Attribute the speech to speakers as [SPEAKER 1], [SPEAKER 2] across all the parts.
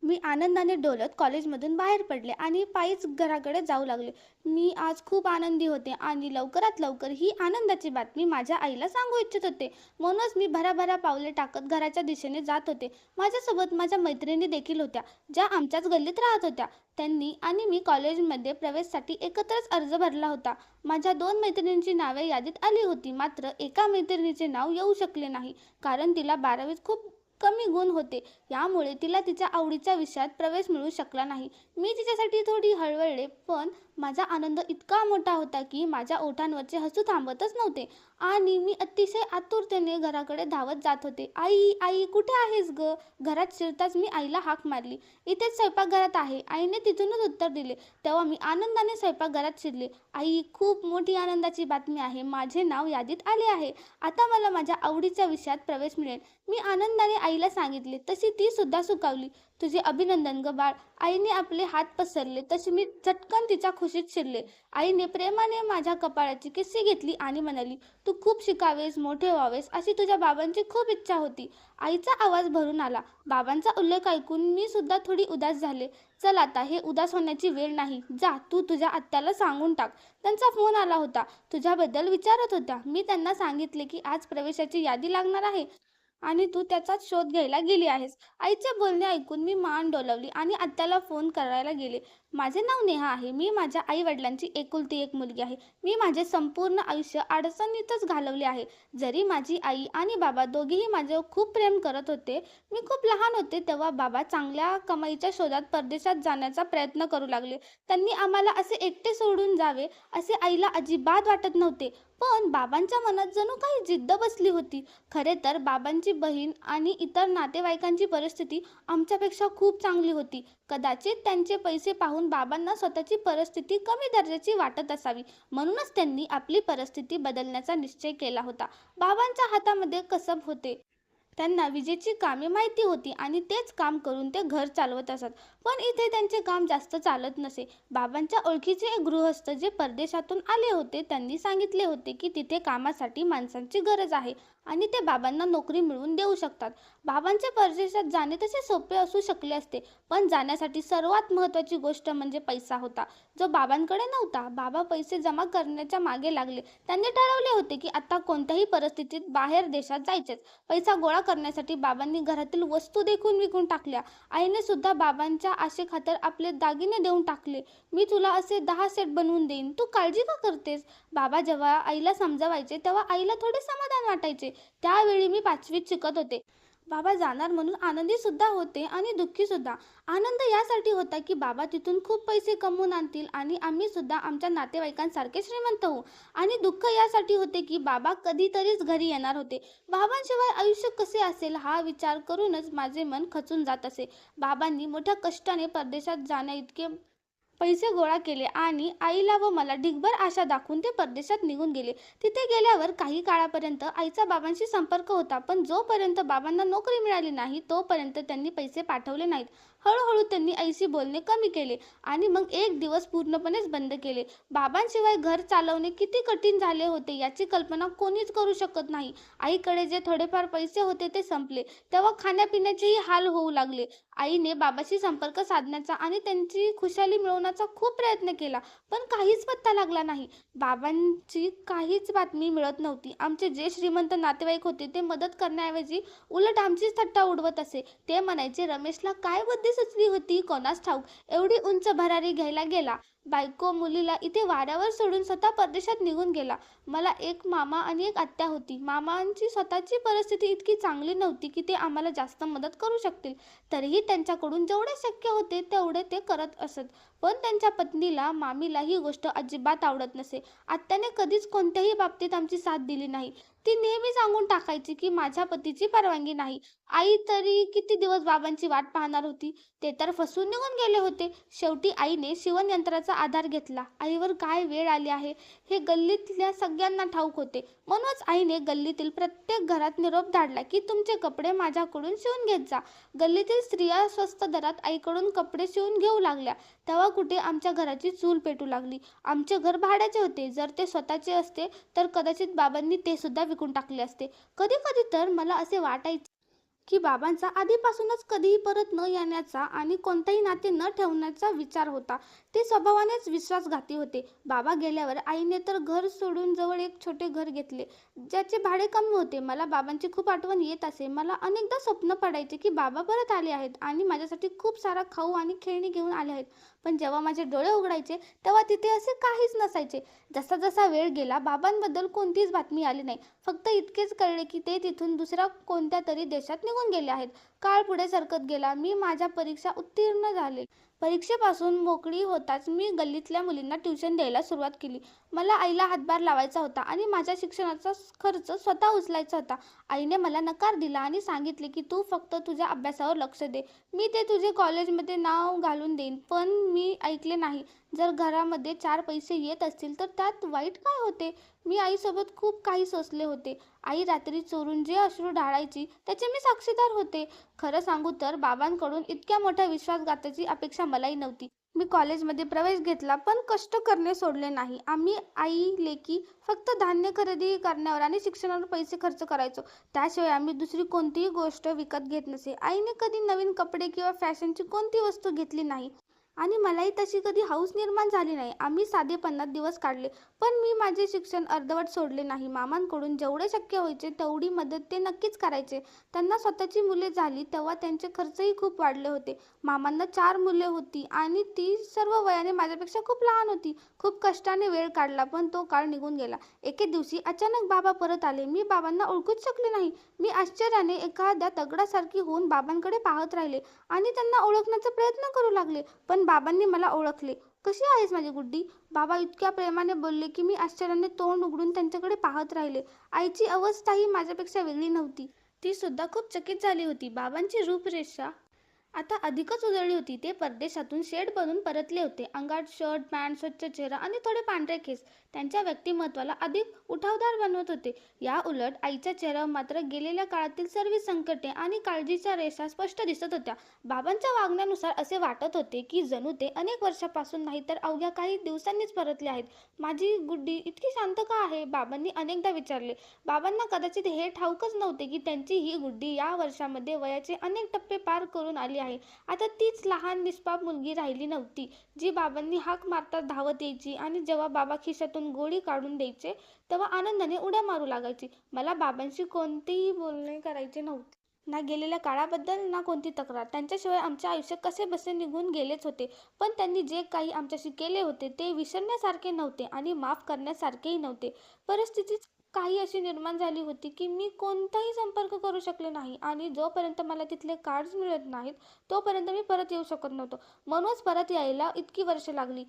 [SPEAKER 1] मी आनंदाने डोलत कॉलेजमधून बाहेर पडले आणि पायीच घराकडे जाऊ लागले. मी आज खूप आनंदी होते आणि लवकरात लवकर ही आनंदाची बातमी माझ्या आईला सांगू इच्छित होते. म्हणूनच मी भराभरा पावले टाकत घराच्या दिशेने जात होते. माझ्यासोबत माझ्या मैत्रिणी देखील होत्या, ज्या आमच्याच गल्लीत राहत होत्या. त्यांनी आणि मी कॉलेजमध्ये प्रवेशसाठी एकत्रच अर्ज भरला होता. माझ्या 2 मैत्रिणींची नावे यादीत आली होती, मात्र एका मैत्रिणीचे नाव येऊ शकले नाही, कारण तिला 12वीत खूप कमी गुण होते. यामुळे तिला तिच्या आवडीच्या विषयात प्रवेश मिळू शकला नाही. मी तिच्यासाठी थोडी हळवळले, पण माझा आनंद इतका मोठा होता की माझ्या ओठांवरचे हसू थांबतच नव्हते आणि मी अतिशय आतुरतेने घराकडे धावत जात होते. "आई, आई, कुठे आहेस गं?" घरात शिरताच मी आईला हाक मारली. "इथेच स्वयंपाकघरात आहे." आईने तिथूनच उत्तर दिले. तेव्हा मी आनंदाने स्वयंपाकघरात शिरले. "आई, खूप मोठी आनंदाची बातमी आहे. माझे नाव यादीत आले आहे. आता मला माझ्या आवडीच्या विषयात प्रवेश मिळेल." मी आनंदाने आईला सांगितले. तशी ती सुद्धा सुखावली. "तुझे अभिनंदन गं बाळ." आईने आपले हात पसरले तशी मी झटकन तिच्या खुशीत शिरले. आईने प्रेमाने माझ्या कपाळाची किस्सी घेतली आणि म्हणाली, "तू खूप शिकावेस, मोठे व्हावेस अशी तुझ्या बाबांची खूप इच्छा होती." आईचा आवाज भरून आला. बाबांचा उल्लेख ऐकून मी सुद्धा थोडी उदास झाले. "चल आता, हे उदास होण्याची वेळ नाही. जा, तू तुझ्या आत्याला सांगून टाक." त्यांचा फोन आला होता. "तुझ्याबद्दल विचारत होत्या." मी त्यांना सांगितले की आज प्रवेशाची यादी लागणार आहे आणि तू त्याचाच शोध घ्यायला गेली आहेस. आईचे बोलणे ऐकून मी मान डोलावली आणि आत्याला फोन करायला गेले. "माझे नाव नेहा आहे. मी माझ्या आई-वडिलांची एकुलती एक मुलगी आहे. मी माझे संपूर्ण आयुष्य अडचणीतच घालवले आहे. जरी माझी आई आणि बाबा दोघेही माझ्यावर खूप प्रेम करत होते. मी खूप लहान होते तेव्हा बाबा चांगल्या कमाईच्या शोधात परदेशात जाण्याचा प्रयत्न करू लागले. त्यांनी आम्हाला असे एकटे सोडून जावे असे आईला अजिबात वाटत नव्हते. पण बाबांच्या मनात जणू काही जिद्द बसली होती. खरे तर बाबांची बहीण आणि इतर नातेवाईकांची परिस्थिती आमच्यापेक्षा खूप चांगली होती. कदाचित त्यांचे पैसे पाहून बाबांना स्वतःची परिस्थिती कमी दर्जाची वाटत असावी, म्हणूनच त्यांनी आपली परिस्थिती बदलण्याचा निश्चय केला होता. बाबांच्या हातामध्ये कसब होते. त्यांना विजेची कामे माहिती होती आणि तेच काम करून ते घर चालवत असत. पण इथे त्यांचे काम जास्त चालत नसे. बाबांच्या ओळखीचे एक गृहस्थ जे परदेशातून आले होते, त्यांनी सांगितले होते की तिथे कामासाठी माणसांची गरज आहे आणि ते बाबांना नोकरी मिळवून देऊ शकतात. बाबांचे परदेशात जाणे तसे सोपे असू शकले असते, पण जाण्यासाठी सर्वात महत्त्वाची गोष्ट म्हणजे पैसा होता, जो बाबांकडे नव्हता. बाबा पैसे जमा करण्याच्या मागे लागले. त्यांनी ठरवले होते की आता कोणत्याही परिस्थितीत बाहेर देशात जायचेच. पैसा गोळा करण्यासाठी बाबांनी घरातील वस्तू देखील विकून टाकल्या. आईने सुद्धा बाबांच्या आशेखातर आपले दागिने देऊन टाकले. "मी तुला असे 10 सेट बनवून देईन, तू काळजी का करतेस?" बाबा जेव्हा आईला समजावायचे तेव्हा आईला थोडे समाधान वाटायचे. त्यावेळी मी 5वीत शिकत होते. बाबा जाणार म्हणून आनंदी सुद्धा होते आणि दुःखी सुद्धा. आनंद यासाठी होता की बाबा तिथून खूप पैसे कमवून आणतील आणि आम्ही सुद्धा आमच्या नातेवाईकांसारखे श्रीमंत होऊ. आणि दुःख यासाठी होते की बाबा कधीतरीच घरी येणार होते. बाबांशिवाय आयुष्य कसे असेल हा विचार करूनच माझे मन खचून जात असे. बाबांनी मोठ्या कष्टाने परदेशात जाण्याइतके पैसे गोळा केले आणि आईला व मला ढिगभर आशा दाखवून ते परदेशात निघून गेले. तिथे गेल्यावर काही काळापर्यंत आईचा बाबांशी संपर्क होता, पण जोपर्यंत बाबांना नोकरी मिळाली नाही तोपर्यंत त्यांनी पैसे पाठवले नाहीत. हळूहळू त्यांनी आईशी बोलणे कमी केले आणि मग एक दिवस पूर्णपणेच बंद केले. बाबांशिवाय घर चालवणे किती कठीण झाले होते याची कल्पना कोणीच करू शकत नाही. आईकडे जे थोडेफार पैसे होते ते संपले. तेव्हा खाण्यापिण्याचेही हाल होऊ लागले. आईने बाबाशी संपर्क साधण्याचा आणि त्यांची खुशाली मिळवण्याचा खूप प्रयत्न केला, पण काहीच पत्ता लागला नाही. बाबांची काहीच बातमी मिळत नव्हती. आमचे जे श्रीमंत नातेवाईक होते ते मदत करण्याऐवजी उलट आमचीच थट्टा उडवत असे. ते म्हणायचे, "रमेशला काय बुद्धी सुचली होती कोणास ठाऊक, एवढी उंच भरारी घ्यायला गेला. बायको मुलीला इथे वाऱ्यावर सोडून स्वतः परदेशात निघून गेला." मला एक मामा आणि एक आत्या होती. मामांची स्वतःची परिस्थिती इतकी चांगली नव्हती की ते आम्हाला जास्त मदत करू शकतील. तरीही त्यांच्याकडून जेवढे शक्य होते तेवढे ते करत असत. पण त्यांच्या पत्नीला, मामीला ही गोष्ट अजिबात आवडत नसे. आत्याने कधीच कोणत्याही बाबतीत आमची साथ दिली नाही. ती नेहमी सांगून टाकायची की माझ्या पतीची परवानगी नाही. आई तरी किती दिवस बाबांची वाट पाहणार होती? ते तर फसून निघून गेले होते. शेवटी आईने शिवणयंत्राचा आधार घेतला. आईवर काय वेळ आली आहे हे गल्लीतल्या सगळ्यांना ठाऊक होते. म्हणूनच आईने गल्लीतील प्रत्येक घरात निरोप धाडला की तुमचे कपडे माझ्याकडून शिवून घेत जा. गल्लीतील स्त्रिया स्वस्त दरात आईकडून कपडे शिवून घेऊ लागल्या. तेव्हा कुठे आमच्या घराची चूल पेटू लागली. आमचे घर भाड्याचे होते. जर ते स्वतःचे असते तर कदाचित बाबांनी ते सुद्धा विकून टाकले असते. कधी कधी तर मला असे वाटायचे की बाबांचा आधीपासूनच कधीही परत न येण्याचा आणि कोणतेही नाते न ठेवण्याचा विचार होता. ते स्वभावानेच विश्वासघाती होते. बाबा गेल्यावर आईने तर घर सोडून जवळ एक छोटे घर घेतले, ज्याचे भाडे कमी होते. मला बाबांची खूप आठवण येत असे. मला अनेकदा स्वप्न पडायचे की बाबा परत आले आहेत आणि माझ्यासाठी खूप सारा खाऊ आणि खेळणी घेऊन आले आहेत. पण जेव्हा माझे डोळे उघडायचे तेव्हा तिथे असे काहीच नसायचे. जसा जसा वेळ गेला बाबांबद्दल कोणतीच बातमी आली नाही. फक्त इतकेच कळले की ते तिथून दुसऱ्या कोणत्या तरी देशात निघून गेले आहेत. काळ पुढे सरकत गेला. मी माझ्या परीक्षा उत्तीर्ण झाले. परीक्षेपासून मोकळी होताच मी गल्लीतल्या मुलींना ट्युशन द्यायला सुरुवात केली. मला आईला हातभार लावायचा होता आणि माझ्या शिक्षणाचा खर्च स्वतः उचलायचा होता. आईने मला नकार दिला आणि सांगितले की तू फक्त तुझ्या अभ्यासावर लक्ष दे. मी ते तुझे कॉलेजमध्ये नाव घालून देईन. पण मी ऐकले नाही. जर घरामध्ये 4 पैसे येत असतील तर त्यात वाईट काय होते? मी आईसोबत खूप काही सोसले होते. आई रात्री चोरून जे अश्रू ढाळायची त्याचे मी साक्षीदार होते. खरं सांगू तर बाबांकडून इतक्या मोठ्या विश्वासघाताची अपेक्षा मलाही नव्हती. मी कॉलेजमध्ये प्रवेश घेतला पण कष्ट करणे सोडले नाही. आम्ही आई-लेकी फक्त धान्य खरेदी करण्यावर आणि शिक्षणावर पैसे खर्च करायचो. त्याशिवाय आम्ही दुसरी कोणतीही गोष्ट विकत घेत नसे. आईने कधी नवीन कपडे किंवा फॅशनची कोणती वस्तू घेतली नाही आणि मलाही तशी कधी हौस निर्माण झाली नाही. आम्ही साधेपणात दिवस काढले. पण मी माझे शिक्षण अर्धवट सोडले नाही. मामांकडून जेवढे शक्य व्हायचे तेवढी मदत ते नक्कीच करायचे. त्यांना स्वतःची मुले झाली तेव्हा त्यांचे खर्चही खूप वाढले होते. मामांना 4 मुले होती आणि ती सर्व वयाने माझ्यापेक्षा खूप लहान होती. खूप कष्टाने वेळ काढला पण तो काळ निघून गेला. एके दिवशी अचानक बाबा परत आले. मी बाबांना ओळखूच शकले नाही. मी आश्चर्याने एखाद्या दगडासारखी होऊन बाबांकडे पाहत राहिले आणि त्यांना ओळखण्याचा प्रयत्न करू लागले. पण बाबांनी मला ओळखले. "कशी आहेस माझी गुड्डी?" बाबा इतक्या प्रेमाने बोलले की मी आश्चर्याने तोंड उघडून त्यांच्याकडे पाहत राहिले. आईची अवस्थाही माझ्यापेक्षा वेगळी नव्हती. ती सुद्धा खूप चकित झाली होती. बाबांची रूपरेषा आता अधिकच उजळली होती. ते परदेशातून शेड बनून परतले होते. अंगात शर्ट, पॅन्ट, स्वच्छ चेहरा आणि थोडे पांढरे केस त्यांच्या व्यक्तिमत्वाला अधिक उठावदार बनवत होते. या उलट आईच्या चेहऱ्यावर मात्र गेलेल्या काळातील सर्व संकटे आणि काळजीच्या रेषा स्पष्ट दिसत होत्या. बाबांच्या वागण्यानुसार असे वाटत होते की जणू ते अनेक वर्षापासून नाही तर अवघ्या काही दिवसांनीच परतले आहेत. "माझी गुड्डी इतकी शांत का आहे?" बाबांनी अनेकदा विचारले. बाबांना कदाचित हे ठाऊकच नव्हते की त्यांची ही गुड्डी या वर्षामध्ये वयाचे अनेक टप्पे पार करून आली आहे. आता तीच लहान निष्पाप मुलगी राहिली नव्हती, जी बाबांनी हाक मारताच धावत यायची आणि जेव्हा बाबा खिशातून गोळी काढून द्यायचे, तेव्हा आनंदाने उड्या मारू लागायची. मला बाबांशी कोणतेही बोलणे करायचे नव्हते. ना गेलेल्या काळाबद्दल ना कोणती तक्रार. त्यांच्याशिवाय आमचे आयुष्य कसेबसे निघून गेलेच होते. पण त्यांनी जे काही आमच्याशी केले होते ते विसरण्यासारखे नव्हते आणि माफ करण्यासारखेही नव्हते. परिस्थिती काही अशी निर्माण झाली होती की मी कोणताही संपर्क करू शकले नाही आणि जोपर्यंत मला तिथले कार्ड्स मिळत नाहीत तोपर्यंत मी परत येऊ शकत नव्हतो. म्हणूनच परत यायला इतकी वर्षे लागली.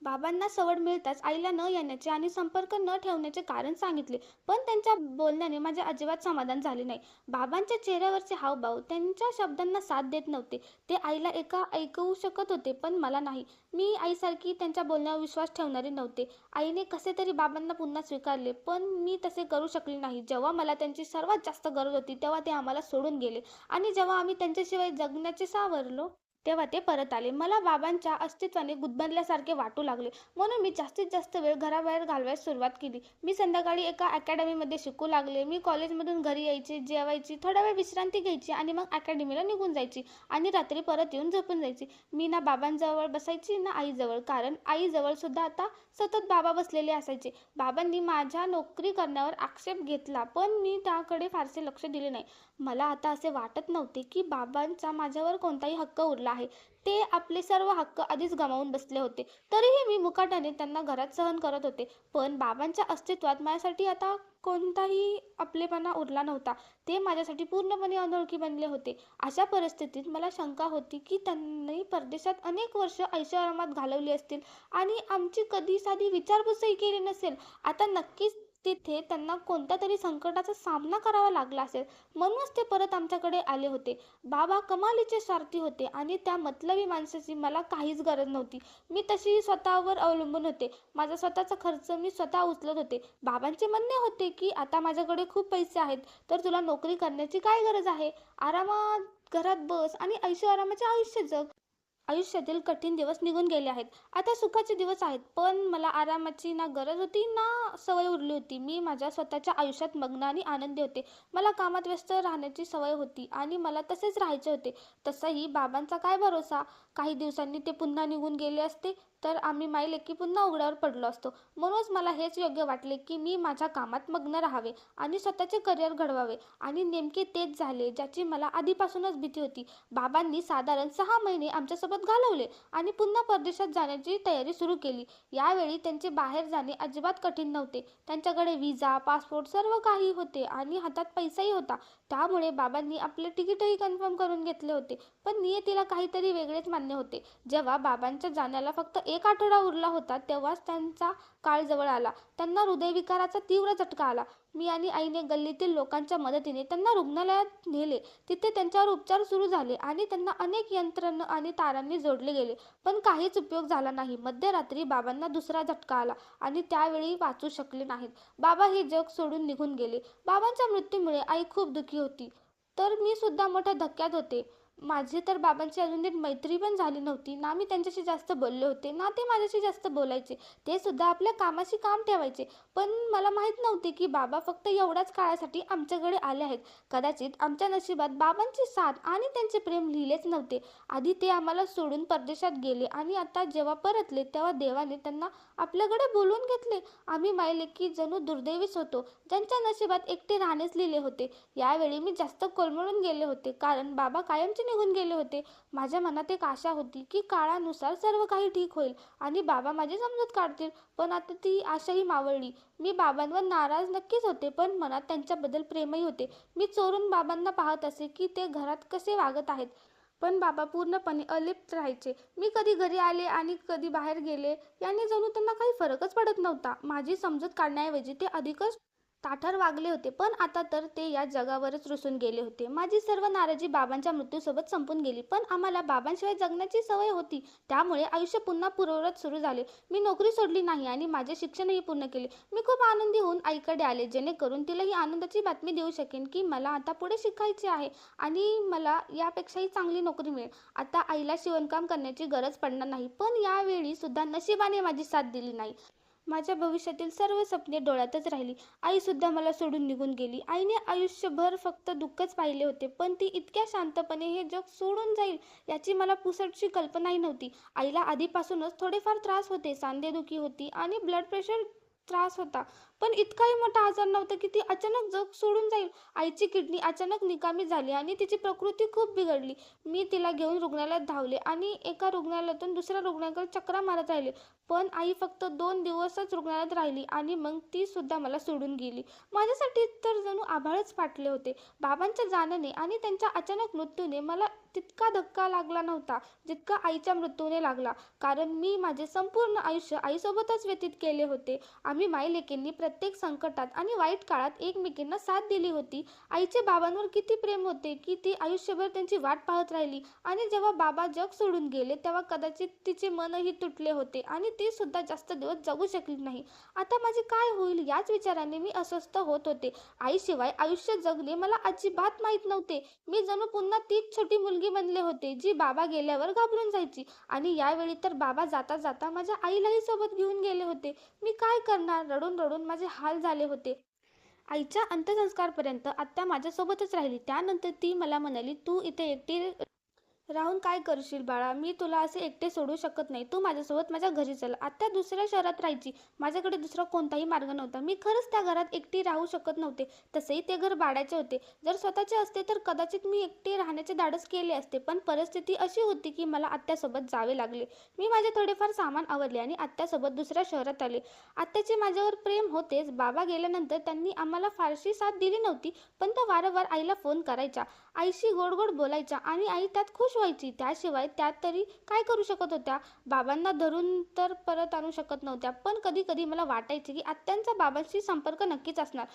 [SPEAKER 1] बाबांना सवड मिळताच आईला न येण्याचे आणि संपर्क न ठेवण्याचे कारण सांगितले. पण त्यांच्या बोलण्याने माझे अजिबात समाधान झाले नाही. बाबांच्या चेहऱ्यावरचे हावभाव त्यांच्या शब्दांना साथ देत नव्हते. ते आईला ऐकवू शकत होते पण मला नाही. मी आईसारखी त्यांच्या बोलण्यावर विश्वास ठेवणारी नव्हते. आईने कसे तरी बाबांना पुन्हा स्वीकारले पण मी तसे करू शकले नाही. जेव्हा मला त्यांची सर्वात जास्त गरज होती तेव्हा ते आम्हाला सोडून गेले आणि जेव्हा आम्ही त्यांच्याशिवाय जगण्याचे सावरलो तेव्हा ते परत आले. मला बाबांच्या अस्तित्वाने गुदमरल्यासारखे वाटू लागले. म्हणून मी जास्तीत जास्त वेळ घराबाहेर घालवायला सुरुवात केली. मी संध्याकाळी एका अकॅडमीमध्ये शिकू लागले. मी कॉलेजमधून घरी यायचे, जेवायची, थोडा वेळ विश्रांती घ्यायची आणि मग अकॅडमीला निघून जायची आणि रात्री परत येऊन झोपून जायची. मी ना बाबांजवळ बसायची ना आईजवळ, कारण आईजवळ सुद्धा आता सतत बाबा बसलेले असायचे. बाबांनी माझ्या नोकरी करण्यावर आक्षेप घेतला पण मी त्याकडे फारसे लक्ष दिले नाही. मला आता असे वाटत नव्हते की बाबांचा माझ्यावर कोणताही हक्क उरला आहे. ते आपले सर्व हक्क आधीच गमावून बसले होते. तरीही मी मुकाट्याने त्यांना घरात सहन करत होते. पण बाबांच्या अस्तित्वात माझ्यासाठी आता कोणताही आपलेपणा उरला नव्हता. ते माझ्यासाठी पूर्णपणे अनोळखी बनले होते. अशा परिस्थितीत मला शंका होती की त्यांनी परदेशात अनेक वर्ष ऐशोआरामात घालवली असतील आणि आमची कधी साधी विचारपूसही केली नसेल. आता नक्कीच तिथे त्यांना कोणत्या तरी संकटाचा सामना करावा लागला असेल. म्हणूनच ते परत आमच्याकडे आले होते. बाबा कमालीचे स्वार्थी होते आणि त्या मतलबी माणसाची मला काहीच गरज नव्हती. मी तशी स्वतःवर अवलंबून होते. माझा स्वतःचा खर्च मी स्वतः उचलत होते. बाबांचे म्हणणे होते की आता माझ्याकडे खूप पैसे आहेत तर तुला नोकरी करण्याची काय गरज आहे? आरामात घरात बस आणि ऐशोआरामाचे आयुष्य जग. आयुष्यातील कठीण दिवस निघून गेले आहेत. आता सुखाचे दिवस आहेत. पण मला आरामाची ना गरज होती ना सवय उरली होती. मी माझ्या स्वतःच्या आयुष्यात मग्न आणि आनंदी होते. मला कामात व्यस्त राहण्याची सवय होती आणि मला तसेच राहायचे होते. तसंही बाबांचा काय भरोसा? काही दिवसांनी ते पुन्हा निघून गेले असते तर आम्ही मायलेकी पुन्हा उघड्यावर पडलो असतो. म्हणूनच मला हेच योग्य वाटले की मी माझ्या कामात मग्न राहावे आणि स्वतःचे करिअर घडवावे. आणि नेमके तेच झाले ज्याची मला आधीपासूनच भीती होती. बाबांनी साधारण 6 महिने आमच्यासोबत घालवले आणि पुन्हा परदेशात जाण्याची तयारी सुरू केली. यावेळी त्यांचे बाहेर जाणे अजिबात कठीण नव्हते. त्यांच्याकडे व्हिसा, पासपोर्ट सर्व काही होते आणि हातात पैसाही होता. त्यामुळे बाबांनी आपले तिकीटही कन्फर्म करून घेतले होते. पण नियतीला काहीतरी वेगळेच मान्य होते. जेव्हा बाबांच्या जाण्याला फक्त 1 आठवडा उरला होता तेव्हाच त्यांचा काळ जवळ आला. त्यांना हृदयविकाराचा तीव्र झटका आला. मी आणि आईने गल्लीतील लोकांच्या मदतीने त्यांना रुग्णालयात नेले. तिथे त्यांच्यावर उपचार सुरू झाले आणि त्यांना अनेक यंत्रणा आणि तारांनी जोडले गेले. पण काहीच उपयोग झाला नाही. मध्यरात्री बाबांना दुसरा झटका आला आणि त्यावेळी वाचू शकले नाहीत. बाबा हे जग सोडून निघून गेले. बाबांच्या मृत्यूमुळे आई खूप दुःखी होती. तर मी सुद्धा मोठ्या धक्क्यात होते. माझी तर बाबांची अजून नीट मैत्री पण झाली नव्हती. ना मी त्यांच्याशी जास्त बोलले होते, ना ते माझ्याशी जास्त बोलायचे. ते सुद्धा आपल्या कामाशी काम ठेवायचे. पण मला माहीत नव्हते की बाबा फक्त एवढ्याच काळासाठी आमच्याकडे आले आहेत. कदाचित आमच्या नशिबात बाबांची साथ आणि त्यांचे प्रेम लिहिलेच नव्हते. आधी ते आम्हाला सोडून परदेशात गेले आणि आता जेव्हा परतले तेव्हा देवाने त्यांना आपल्याकडे बोलवून घेतले. आम्ही मायलेकी जणू दुर्दैवीच होतो, ज्यांच्या नशिबात एकटे राहणेच लिहिले होते. यावेळी मी जास्त कोलमडून गेले होते, कारण बाबा कायमचे निघून गेले होते. माझ्या मनात एक आशा होती की काळानुसार सर्व काही ठीक होईल आणि बाबा माझी समजूत काढतील. पण आता ती आशाही मावळली. मी बाबांवर नाराज नक्कीच होते, पण मनात त्यांच्याबद्दल प्रेमही होते. मी चोरून बाबांना पाहत असे की ते घरात कसे वागत आहेत. पण बाबा पूर्णपणे अलिप्त राहायचे. मी कधी घरी आले आणि कधी बाहेर गेले याने जणू त्यांना काही फरकच पडत नव्हता. माझी समजूत काढण्याऐवजी ते अधिकच ताठर वागले होते. पण आता तर ते या जगावरच रुसून गेले होते. माझी सर्व नाराजी बाबांच्या मृत्यूसोबत संपून गेली. पण आम्हाला बाबांशिवाय जगण्याची सवय होती. त्यामुळे आयुष्य पुन्हा पूर्ववत सुरू झाले. मी नोकरी सोडली नाही आणि माझे शिक्षणही पूर्ण केले. मी खूप आनंदी होऊन आईकडे आले, जेणेकरून तिला ही आनंदाची बातमी देऊ शकेन की मला आता पुढे शिकायचे आहे आणि मला यापेक्षाही चांगली नोकरी मिळेल. आता आईला शिवणकाम करण्याची गरज पडणार नाही. पण यावेळी सुद्धा नशिबाने माझी साथ दिली नाही. माझ्या भविष्यातील सर्व स्वप्ने डोळ्यातच राहिली. आई सुद्धा मला सोडून निघून गेली. आईने आयुष्यभर फक्त दुःखच पाहिले होते, पण ती इतक्या शांतपणे हे जग सोडून जाईल याची मला पुसटशी कल्पनाही नव्हती. आईला आधीपासूनच थोडेफार त्रास होते. सांधेदुखी होती आणि ब्लड प्रेशर त्रास होता. पण इतकाही मोठा आजार नव्हता की ती अचानक जग सोडून जाईल. आईची किडनी अचानक निकामी झाली आणि तिची प्रकृती खूप बिघडली. मी तिला घेऊन रुग्णालयात धावले आणि एका रुग्णालयातून दुसऱ्या रुग्णालयाकडे चक्रा मारत राहिले. पण आई फक्त 2 दिवसच रुग्णालयात राहिली आणि मग ती सुद्धा मला सोडून गेली. माझ्यासाठी तर जणू आभाळच फाटले होते. बाबांच्या जाण्याने आणि त्यांच्या अचानक मृत्यूने मला तितका धक्का लागला नव्हता जितका आईच्या मृत्यूने लागला. कारण मी माझे संपूर्ण आयुष्य आईसोबतच व्यतीत केले होते. आम्ही मायलेकींनी प्रत्येक संकटात आणि वाईट काळात एकमेकींना साथ दिली होती. आईचे बाबांवर किती प्रेम होते की ती आयुष्यभर त्यांची वाट पाहत राहिली आणि जेव्हा बाबा जग सोडून गेले तेव्हा कदाचित तिचे मनही तुटले होते आणि ती सुद्धा जास्त दिवस जगू शकली नाही. आता माझे काय होईल याच विचाराने मी अस्वस्थ होत होते. आईशिवाय आयुष्य जगणे मला अजिबात माहीत नव्हते. मी जणू पुन्हा तीच छोटी मुलगी बनले होते जी बाबा गेल्यावर घाबरून जायची. आणि यावेळी तर बाबा जाता जाता माझ्या आईलाही सोबत घेऊन गेले होते. मी काय करणार? रडून रडून माझे हाल झाले होते. आईच्या अंत्यसंस्कारपर्यंत आत्या माझ्यासोबतच राहिली. त्यानंतर ती मला म्हणाली, तू इथे एकटी राहून काय करशील बाळा? मी तुला असे एकटे सोडू शकत नाही. तू माझ्यासोबत माझ्या घरी चल. आत्या दुसऱ्या शहरात राहायची. माझ्याकडे दुसरा कोणताही मार्ग नव्हता. मी खरंच त्या घरात एकटी राहू शकत नव्हते. तसेही ते घर भाड्याचे होते. जर स्वतःचे असते तर कदाचित मी एकटे राहण्याचे धाडस केले असते. पण परिस्थिती अशी होती की मला आत्यासोबत जावे लागले. मी माझे थोडेफार सामान आवरले आणि आत्यासोबत दुसऱ्या शहरात आले. आत्याचे माझ्यावर प्रेम होतेच. बाबा गेल्यानंतर त्यांनी आम्हाला फारशी साथ दिली नव्हती. पण त्या वारंवार आईला फोन करायच्या, आईशी गोड गोड बोलायच्या आणि आई त्यात खुश व्हायची. त्याशिवाय त्या तरी काय करू शकत होत्या? बाबांना धरून तर परत आणू शकत नव्हत्या. पण कधी कधी मला वाटायचे की आत्यांचा बाबांशी संपर्क नक्कीच असणार.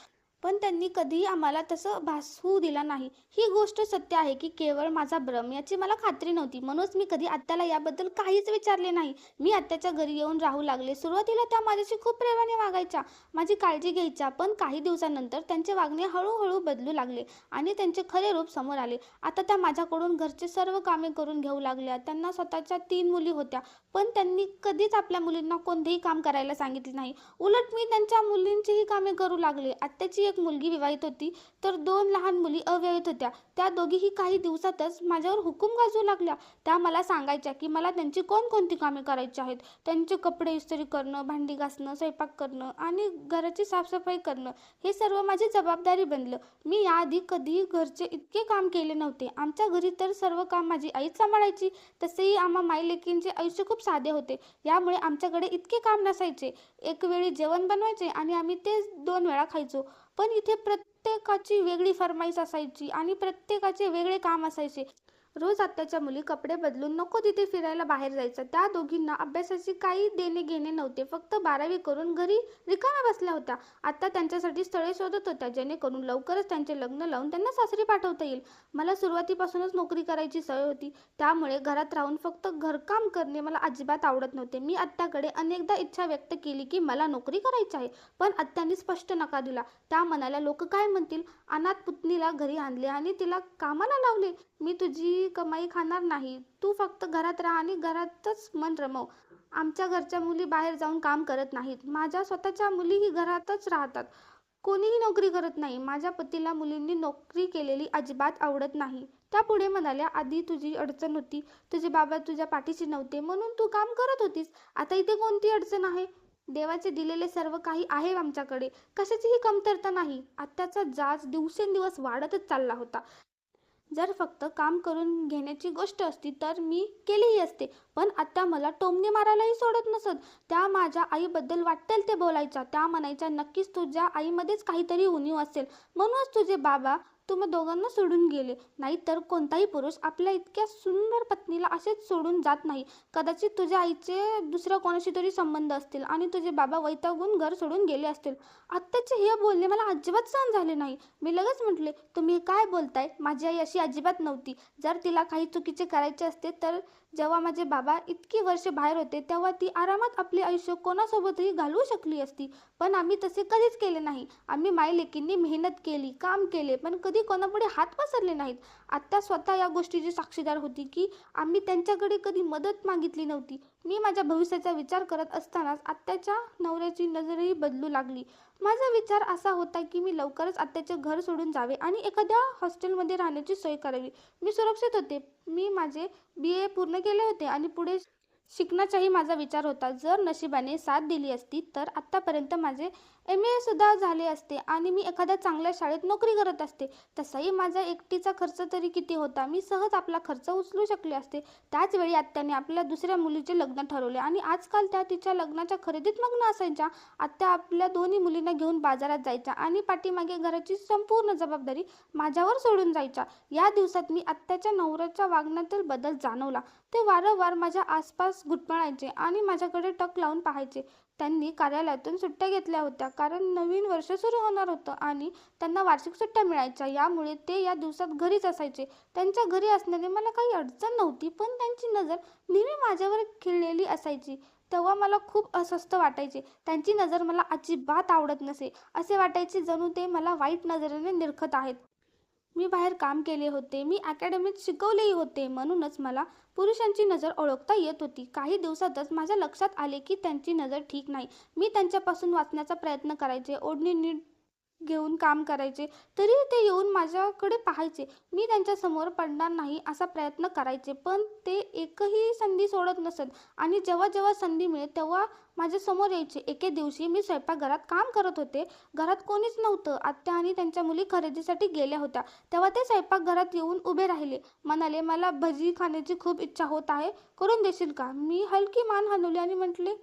[SPEAKER 1] पण त्यांनी कधीही आम्हाला तसं भासवू दिलं नाही. ही गोष्ट सत्य आहे की केवळ माझा भ्रम याची मला खात्री नव्हती. म्हणूनच मी कधी आत्याला याबद्दल काहीच विचारले नाही. मी आत्याच्या घरी येऊन राहू लागले. सुरुवातीला त्या माझ्याशी खूप प्रेमाने वागायच्या, माझी काळजी घ्यायच्या. पण काही दिवसानंतर त्यांचे वागणे हळूहळू बदलू लागले आणि त्यांचे खरे रूप समोर आले. आता त्या माझ्याकडून घरचे सर्व कामे करून घेऊ लागल्या. त्यांना स्वतःच्या 3 मुली होत्या, पण त्यांनी कधीच आपल्या मुलींना कोणतेही काम करायला सांगितले नाही. उलट मी त्यांच्या मुलींचीही कामे करू लागले. आत्याची एक मुलगी विवाहित होती, तर 2 लहान मुली अविवाहित होत्या. त्या दोघीही काही दिवसातच माझ्यावर हुकूम गाजवू लागल्या. त्या मला सांगायच्या की मला त्यांची कोणकोणती कामे करायची आहेत. त्यांचे कपडे इस्त्री करणं, भांडी घासणं, स्वयंपाक करणं आणि घराची साफसफाई करणं हे सर्व माझी जबाबदारी बनलं. मी याआधी कधीही घरचे इतके काम केले नव्हते. आमच्या घरी तर सर्व काम माझी आईच सांभाळायची. तसेही आम्हा मायलेकींचे आयुष्य खूप साधे होते. यामुळे आमच्याकडे इतके काम नसायचे. एक वेळी जेवण बनवायचे आणि आम्ही तेच 2 वेळा खायचो. पण इथे प्रत्येकाची वेगळी फर्माईश असायची आणि प्रत्येकाचे वेगळे काम असायचे. रोज आत्याच्या मुली कपडे बदलून नको तिथे फिरायला बाहेर जायचं. त्या दोघींना अभ्यासाची काही देणे घेणे नव्हते. फक्त 12वी करून घरी रिकाम्या बसल्या होत्या. आत्या त्यांच्यासाठी स्थळे शोधत होत्या, जेणेकरून लवकरच त्यांचे लग्न लावून त्यांना सासरी पाठवता येईल. मला सुरुवातीपासूनच नोकरी करायची सवय होती. त्यामुळे घरात राहून फक्त घरकाम करणे मला अजिबात आवडत नव्हते. मी आत्याकडे अनेकदा इच्छा व्यक्त केली की मला नोकरी करायची आहे, पण आत्यांनी स्पष्ट नकार दिला. त्या म्हणाल्या, लोक काय म्हणतील? अनाथ पुतणीला घरी आणले आणि तिला कामाला लावले. मी तुझी कमाई खाणार नाही. तू फक्त घरात राहा आणि घरातच मन रमव. आमच्या घरच्या मुली बाहेर जाऊन काम करत नाहीत. माझ्या स्वतःच्या मुलीही घरातच राहतात. कोणीही नोकरी करत नाही. माझ्या पतीला मुलींनी नोकरी केलेली अजिबात आवडत नाही. त्या पुढे म्हणाल्या, आधी तुझी अडचण होती. तुझे बाबा तुझ्या पाठीशी नव्हते म्हणून तू काम करत होतीस. आता इथे कोणती अडचण आहे? देवाचे दिलेले सर्व काही आहे आमच्याकडे. कशाचीही कमतरता नाही. आत्याचा जाच दिवसेंदिवस वाढतच चालला होता. जर फक्त काम करून घेण्याची गोष्ट असती तर मी केलीही असते. पण आत्या मला टोमणे मारायलाही सोडत नसत. त्या माझ्या आईबद्दल वाटेल ते बोलायच्या. त्या म्हणायच्या, नक्कीच तुझ्या आईमध्येच काहीतरी उणीव असेल, म्हणूनच तुझे बाबा तुम्हा दोघांना सोडून गेले. नाहीतर कोणताही पुरुष आपल्या इतक्या सुंदर पत्नीला असेच सोडून जात नाही. कदाचित तुझ्या आईचे दुसऱ्या कोणाशी तरी संबंध असतील आणि तुझे बाबा वैतागून घर सोडून गेले असतील. आत्याचे हे बोलणे मला अजिबात सहन झाले नाही. मी लगेच म्हटले, तुम्ही काय बोलताय? माझी आई अशी अजिबात नव्हती. जर तिला काही चुकीचे करायचे असते तर जेव्हा माझे बाबा इतकी वर्षे बाहेर होते तेव्हा ती आरामात आपले आयुष्य कोणासोबतही घालवू शकली असती. पण आम्ही तसे कधीच केले नाही. आम्ही मायलेकींनी मेहनत केली, काम केले, पण कधी कोणापुढे हात पसरले नाहीत. आत्या स्वतः या गोष्टीची साक्षीदार होती की आम्ही त्यांच्याकडे कधी मदत मागितली नव्हती. मी माझ्या भविष्याचा विचार करत असतानाच आत्याच्या नवऱ्याची नजरही बदलू लागली. माझा विचार असा होता की मी लवकरच आत्याचे घर सोडून जावे आणि एखाद्या हॉस्टेलमध्ये राहण्याची सोय करावी. मी सुरक्षित होते. मी माझे BA पूर्ण केले होते आणि पुढे शिकण्याचाही माझा विचार होता. जर नशिबाने साथ दिली असती तर आत्तापर्यंत माझे MA सुद्धा झाले असते आणि मी एखाद्या चांगल्या शाळेत नोकरी करत असते. तसाही माझा एकटीचा खर्च तरी किती होता. मी सहज आपला खर्च उचलू शकले असते. त्याच वेळी आत्याने आपल्या दुसऱ्या मुलीचे लग्न ठरवले आणि आजकाल त्या तिच्या लग्नाच्या खरेदीत मग्न असायच्या. आत्या आपल्या दोन्ही मुलींना घेऊन बाजारात जायच्या आणि पाठीमागे घराची संपूर्ण जबाबदारी माझ्यावर सोडून जायच्या. या दिवसात मी आत्याच्या नवऱ्याच्या वागण्यातील बदल जाणवला. ते वारंवार माझ्या आसपास घुटमळायचे आणि माझ्याकडे टक लावून पाहायचे. त्यांनी कार्यालयातून सुट्ट्या घेतल्या होत्या, कारण नवीन वर्ष सुरू होणार होतं आणि त्यांना वार्षिक सुट्ट्या मिळायच्या. यामुळे ते या दिवसात घरीच असायचे. त्यांच्या घरी असण्याने मला काही अडचण नव्हती, पण त्यांची नजर नेहमी माझ्यावर खिळलेली असायची. तेव्हा मला खूप अस्वस्थ वाटायचे. त्यांची नजर मला अजिबात आवडत नसे. असे वाटायचे जणू ते मला वाईट नजरेने निरखत आहेत. मी बाहेर काम केले होते. मी अकॅडमीत शिकवलेही होते. म्हणूनच मला पुरुषांची नजर ओळखता येत होती. काही दिवसातच माझ्या लक्षात आले की त्यांची नजर ठीक नाही. मी त्यांच्यापासून वाचण्याचा प्रयत्न करायचे. ओढणी नीट घेऊन काम करायचे, तरी ते येऊन माझ्याकडे पाहायचे. मी त्यांच्यासमोर पडणार नाही असा प्रयत्न करायचे, पण ते एकही संधी सोडत नसत आणि जेव्हा जेव्हा संधी मिळेल तेव्हा माझ्यासमोर यायचे. एके दिवशी मी स्वयंपाकघरात काम करत होते. घरात कोणीच नव्हतं. आत्या आणि त्यांच्या मुली खरेदीसाठी गेल्या होत्या. तेव्हा ते स्वयंपाकघरात येऊन उभे राहिले. म्हणाले, मला भजी खाण्याची खूप इच्छा होत आहे, करून देशील का? मी हलकी मान हलवली आणि म्हटले,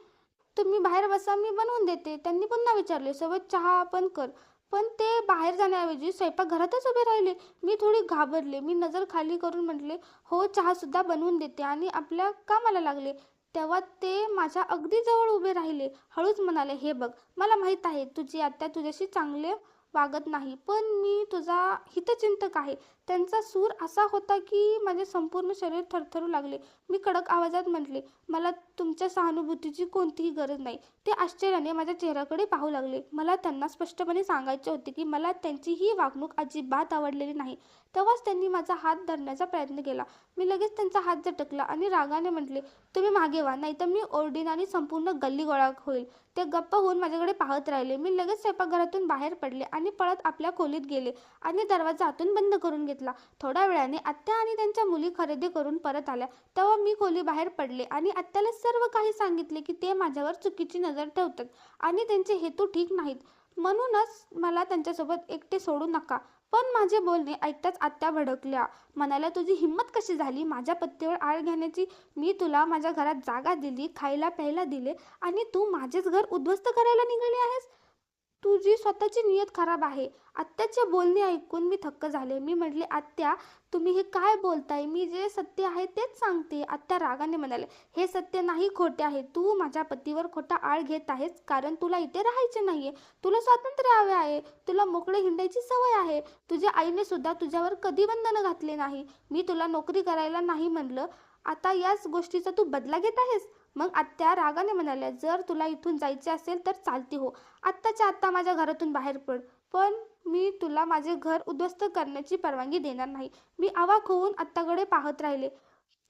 [SPEAKER 1] तुम्ही बाहेर बसा, मी बनवून देते. त्यांनी पुन्हा विचारले, सोबत चहा पण कर. पण ते बाहेर जाण्याऐवजी स्वयंपाकघरातच उभे राहिले. मी थोडी घाबरले. मी नजर खाली करून म्हटले, हो, चहासुद्धा बनवून देते आणि आपल्या कामाला लागले. तेव्हा ते माझ्या अगदी जवळ उभे राहिले. हळूच म्हणाले, हे बघ, मला माहीत आहे तुझी आत्या तुझ्याशी चांगले वागत नाही, पण मी तुझा हितचिंतक आहे. त्यांचा सूर असा होता की माझे संपूर्ण शरीर थरथरू लागले. मी कडक आवाजात म्हटले, मला तुमच्या सहानुभूतीची कोणतीही गरज नाही. ते आश्चर्याने माझ्या चेहऱ्याकडे पाहू लागले. मला त्यांना स्पष्टपणे सांगायचे होते की मला त्यांची ही वागणूक अजिबात आवडलेली नाही. तेव्हाच त्यांनी माझा हात धरण्याचा प्रयत्न केला. मी लगेच त्यांचा हात झटकला आणि रागाने म्हटले, तुम्ही मागे व्हा, नाहीतर मी ओरडीन आणि संपूर्ण गल्ली गोळा होईल. ते गप्प होऊन माझ्याकडे पाहत राहिले. मी लगेच स्वयंपाकघरातून बाहेर पडले आणि पळत आपल्या खोलीत गेले आणि दरवाजा आतून बंद करून घेतला. थोड्या वेळाने आत्या आणि त्यांच्या मुली खरेदी करून परत आल्या. तेव्हा मी खोली बाहेर पडले आणि आत्याला सर्व काही सांगितले की ते माझ्यावर चुकीची नजर ठेवतात आणि त्यांचे हेतू ठीक नाहीत. म्हणूनच मला त्यांच्यासोबत एकटे सोडू नका. पण माझे बोलणे ऐकताच आत्या भडकल्या. म्हणाल्या, तुझी हिंमत कशी झाली माझ्या पत्नीवर आळ घेण्याची? मी तुला माझ्या घरात जागा दिली, खायला प्यायला दिले आणि तू माझेच घर उद्ध्वस्त करायला निघाली आहेस. तुझी स्वतःची नियत खराब आहे. आत्याचे बोलणे ऐकून मी थक्क झाले. मी म्हटले, आत्या तुम्ही हे काय बोलताय? मी जे सत्य आहे तेच सांगते. आत्या रागाने म्हणाले, हे सत्य नाही, खोटे आहे. तू माझ्या पतीवर खोटा आळ घेत आहेस कारण तुला इथे राहायचे नाहीये. तुला स्वातंत्र्य हवे आहे. तुला मोकळे हिंडायची सवय आहे. तुझ्या आईने सुद्धा तुझ्यावर कधी बंधन घातले नाही. मी तुला नोकरी करायला नाही म्हणलं. आता याच गोष्टीचा तू बदला घेत आहेस. मग आत्या रागाने म्हणाल्या, जर तुला इथून जायचे असेल तर चालती हो. आत्ताच्या आत्ता माझ्या घरातून बाहेर पड. पण मी तुला माझे घर उद्ध्वस्त करण्याची परवानगी देणार नाही. मी अवाक होऊन आत्याकडे पाहत राहिले.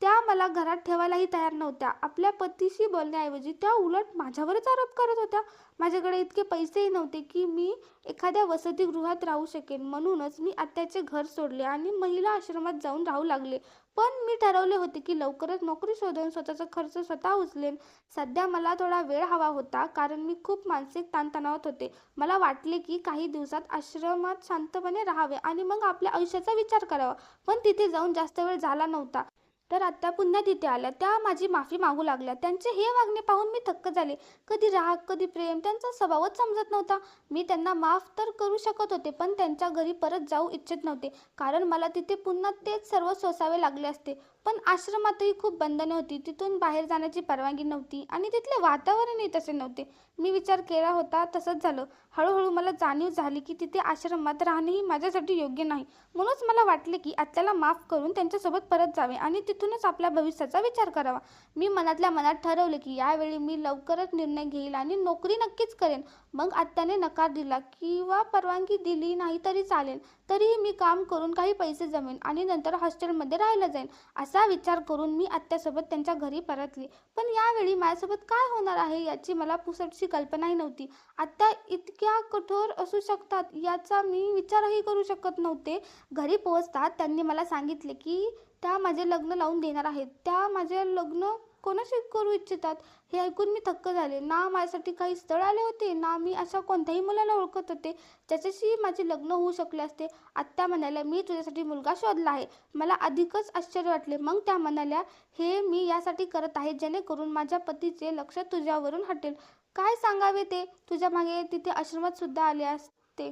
[SPEAKER 1] त्या मला घरात ठेवायलाही तयार नव्हत्या. आपल्या पतीशी बोलण्याऐवजी त्या उलट माझ्यावरच आरोप करत होत्या. माझ्याकडे इतके पैसेही नव्हते की मी एखाद्या वसतिगृहात राहू शकेन. म्हणूनच मी आत्याचे घर सोडले आणि महिला आश्रमात जाऊन राहू लागले. पण मी ठरवले होते की लवकरच नोकरी शोधून स्वतःचा खर्च स्वतः उचलेन. सध्या मला थोडा वेळ हवा होता कारण मी खूप मानसिक ताणतणावात होते. मला वाटले की काही दिवसात आश्रमात शांतपणे राहावे आणि मग आपल्या आयुष्याचा विचार करावा. पण तिथे जाऊन जास्त वेळ झाला नव्हता. तर आत्या पुन्हा तिथे आल्या. त्या माझी माफी मागू लागल्या. त्यांचे हे वागणे पाहून मी थक्क झाले. कधी राग, कधी प्रेम, त्यांचा स्वभावच समजत नव्हता. मी त्यांना माफ तर करू शकत होते, पण त्यांच्या घरी परत जाऊ इच्छित नव्हते, कारण मला तिथे पुन्हा तेच सर्व सोसावे लागले असते. पण आश्रमातही खूप बंधने होती. तिथून बाहेर जाण्याची परवानगी नव्हती आणि तिथले वातावरणही तसे नव्हते. मी विचार केला होता तसंच झालं. हळूहळू मला जाणीव झाली की तिथे आश्रमात राहणेही माझ्यासाठी योग्य नाही. म्हणूनच मला वाटले की आत्याला माफ करून त्यांच्यासोबत परत जावे आणि तिथूनच आपल्या भविष्याचा विचार करावा. मी मनातल्या मनात ठरवले की यावेळी मी लवकरच निर्णय घेईल आणि नोकरी नक्कीच करेन. मग आत्याने नकार दिला किंवा परवानगी दिली नाही तरी चालेल. तरीही मी काम करून काही पैसे जमेन आणि नंतर हॉस्टेलमध्ये राहायला जाईन. असा विचार करून मी आत्यासोबत त्यांच्या घरी परतली. पण यावेळी माझ्यासोबत काय होणार आहे याची मला पुसटशी कल्पनाही नव्हती. आत्या इतक्या कठोर असू शकतात याचा मी विचारही करू शकत नव्हते. घरी पोहोचतात त्यांनी मला सांगितले की त्या माझे लग्न लावून देणार आहेत. त्या माझे लग्न कोणाशी करू इच्छितात हे ऐकून मी थक्क झाले. ना माझ्यासाठी काही स्थळ आले होते, ना मी अशा कोणत्याही मुलाला ओळखत होते ज्याच्याशी माझे लग्न होऊ शकले असते. आत्या म्हणाल्या, मी तुझ्यासाठी मुलगा शोधला आहे. मला अधिकच आश्चर्य वाटले. मग त्या म्हणाल्या, हे मी यासाठी करत आहे जेणेकरून माझ्या पतीचे लक्ष तुझ्यावरून हटेल. काय सांगावे ते, तुझ्या मागे तिथे आश्रमात सुद्धा आले असते.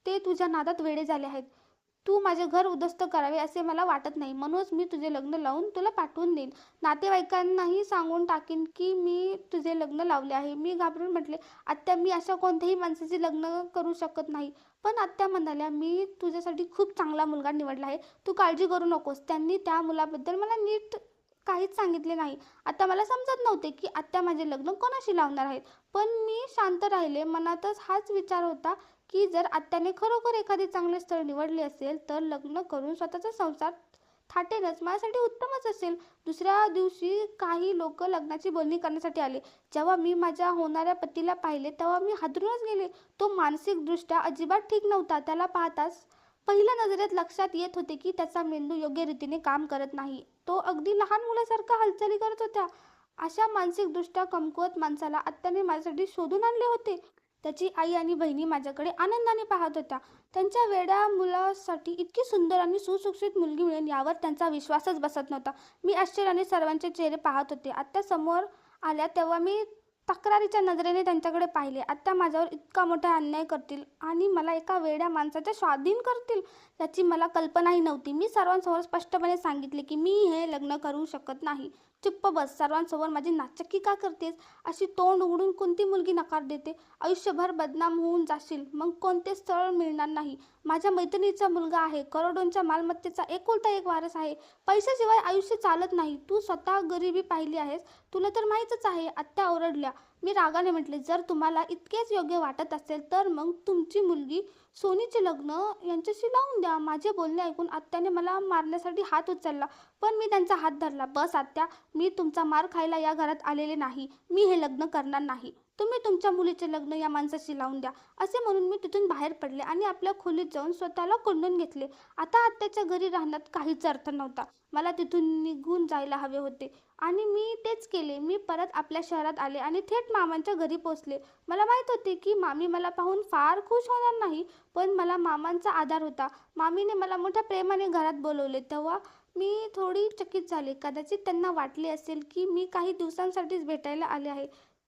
[SPEAKER 1] ते तुझ्या नादात वेडे झाले आहेत. तू माझे घर उद्ध्वस्त करावे असे मला वाटत नाही. म्हणूनच मी तुझे लग्न लावून तुला पाठवून देईन. नातेवाईकांनाही सांगून टाकीन की मी तुझे लग्न लावले आहे. मी घाबरून म्हटले, आत्या मी अशा कोणत्याही माणसाचे लग्न करू शकत नाही. पण आत्या म्हणाल्या, मी तुझ्यासाठी खूप चांगला मुलगा निवडला आहे. तू काळजी करू नकोस. त्यांनी त्या मुलाबद्दल मला नीट काहीच सांगितले नाही. आता मला समजत नव्हते की आत्या माझे लग्न कोणाशी लावणार आहेत. पण मी शांत राहिले. मनातच हाच विचार होता की जर आत्याने खरोखर एखादे चांगले स्थळ निवडले असेल तर लग्न करून स्वतःचा संसार थाटेनच, माझ्यासाठी उत्तमच असेल. दुसऱ्या दिवशी काही लोक लग्नाची बोलणी करण्यासाठी आले. जेव्हा मी माझ्या होणाऱ्या पतीला पाहिले तेव्हा मी हादरूनच गेले. तो मानसिकदृष्ट्या अजिबात ठीक नव्हता. त्याला पाहताच पहिल्या नजरेत लक्षात येत होते की त्याचा मेंदू योग्य रीतीने काम करत नाही. तो अगदी लहान मुलासारखा हालचाली करत होता. अशा मानसिकदृष्ट्या कमकुवत माणसाला आत्याने माझ्यासाठी शोधून आणले होते. त्याची आई आणि बहिणी माझ्याकडे आनंदाने पाहत होत्या. त्यांच्या वेड्या मुलासाठी इतकी सुंदर आणि सुशिक्षित मुलगी मिळेल यावर त्यांचा विश्वासच बसत नव्हता. मी आश्चर्याने सर्वांचे चेहरे पाहत होते. आत्या समोर आल्या तेव्हा मी तक्रारीच्या नजरेने त्यांच्याकडे पाहिले. आत्या माझ्यावर इतका मोठा अन्याय करतील आणि मला एका वेड्या माणसाच्या स्वाधीन करतील याची मला कल्पनाही नव्हती. मी सर्वांसमोर स्पष्टपणे सांगितले की मी हे लग्न करू शकत नाही. चुप्प बस, सर्वांसमोर माझी नाचक्की का करतेस? अशी तोंड उघडून कोणती मुलगी नकार देते? आयुष्यभर बदनाम होऊन जाशील, मग कोणते स्थळ मिळणार नाही. माझ्या मैत्रिणीचा मुलगा आहे, करोडोंच्या मालमत्तेचा एकुलता एक वारस आहे. पैशाशिवाय आयुष्य चालत नाही. तू स्वतः गरिबी पाहिली आहेस, तुला तर माहीतच आहे. आत्या ओरडल्या. मी रागाने म्हटले, जर तुम्हाला इतकेच योग्य वाटत असेल तर मग तुमची मुलगी सोनीचे लग्न यांच्याशी लावून द्या. माझे बोलणे ऐकून आत्याने मला मारण्यासाठी हात उचलला, पण मी त्यांचा हात धरला. बस आत्या, मी तुमचा मार खायला या घरात आलेले नाही. मी हे लग्न करणार नाही. तुम्ही तुमच्या मुलीचे लग्न या माणसाशी लावून द्या. असे म्हणून मी तिथून बाहेर पडले आणि आपल्या खोलीत जाऊन स्वतःला कोंडून घेतले. आता आत्याच्या घरी राहण्यात काहीच अर्थ नव्हता. मला तिथून निघून जायला हवे होते आणि मी तेच केले. मी परत आपल्या शहरात आले आणि थेट मामांच्या घरी पोचले. मला माहीत होते की मामी मला पाहून फार खुश होणार नाही, पण मला मामांचा आधार होता. मामीने मला मोठ्या प्रेमाने घरात बोलवले तेव्हा मी थोडी चकित झाले. कदाचित त्यांना वाटले असेल की मी काही दिवसांसाठीच भेटायला आले आहे.